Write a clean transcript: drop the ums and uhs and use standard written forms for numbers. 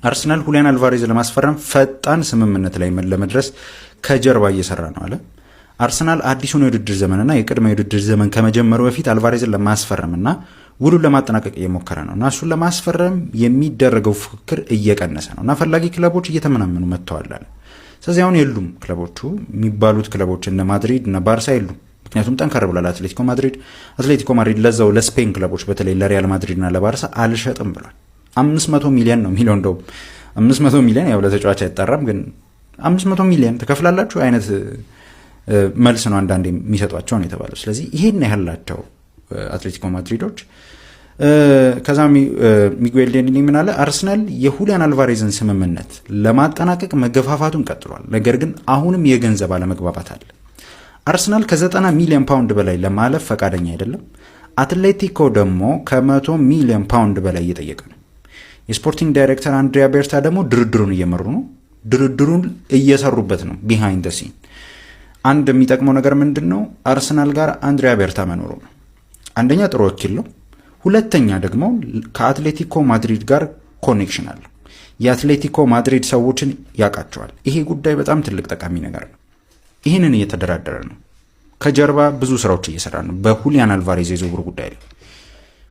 አርሰናል ሁሊያን አልቫሬዝ ለማስፈረም ፈጣን ስምምነት ላይ ለመድረስ ከጀርባ እየሰራ ነው አለ። አርሰናል አዲሱን የውድድር ዘመንና የቅድመ የውድድር ዘመን ከመጀመሩ በፊት አልቫሬዝን ለማስፈረምና ውሉን ለማጠናቀቅ እየሞከረ ነው እና እሱን ለማስፈረም የሚደረገው ፉክክር እየቀነሰ ነው እና ፈላጊ ክለቦች እየተመናመኑ መጥተዋል አለ። ስለዚህ አሁን የሉም ክለቦቹ የሚባሉት ክለቦች እነ ማድሪድ እነ ባርሳ የሉም። ምክንያቱም ጠንከር ብሏል አትሌቲኮ ማድሪድ ለዛው ለስፔን ክለቦች በተለይ ለሪያል ማድሪድና ለባርሳ አልሸጥም ብሏል። 500 ሚሊዮን ነው የሚለው። እንደውም 500 ሚሊዮን ያው ለተጫዋች አይጠራም፣ ግን 500 ሚሊዮን ትከፍላላችሁ አይነት መልስ ነው አንዳንዴ የሚሰጧቸው ነው የተባለው። ስለዚህ ይሄን ያህላቸው አትሌቲኮ ማድሪዶች። ከዛ ሚጉኤል ዴኒኒ ምን አለ? አርሰናል የሁሊያን አልቫሬዝን ስምምነት ለማጠናቀቅ መገፋፋቱን ቀጥሏል፣ ነገር ግን አሁንም የገንዘብ አለመግባባት አለ። አርሰናል ከ90 ሚሊዮን ፓውንድ በላይ ለማለፍ ፈቃደኛ አይደለም። አትሌቲኮ ደግሞ ከ100 ሚሊዮን ፓውንድ በላይ እየጠየቀ ነው። የስፖርቲንግ ዳይሬክተር አንድሪያ ቤርታ ደግሞ ድርድሩን እየመሩ ነው፣ ድርድሩን እየሰሩበት ነው ቢሃይንድ ሲን። አንድ የሚጠቅመው ነገር ምንድን ነው? አርሰናል ጋር አንድሪያ ቤርታ መኖሩ ነው። አንደኛ ጥሩ ወኪል ነው፣ ሁለተኛ ደግሞ ከአትሌቲኮ ማድሪድ ጋር ኮኔክሽን አለው። የአትሌቲኮ ማድሪድ ሰዎችን ያውቃቸዋል። ይሄ ጉዳይ በጣም ትልቅ ጠቃሚ ነገር ነው። ይህንን እየተደራደረ ነው። ከጀርባ ብዙ ስራዎች እየሰራ ነው በሁሊያን አልቫሬዝ የዝውውር ጉዳይ ላይ።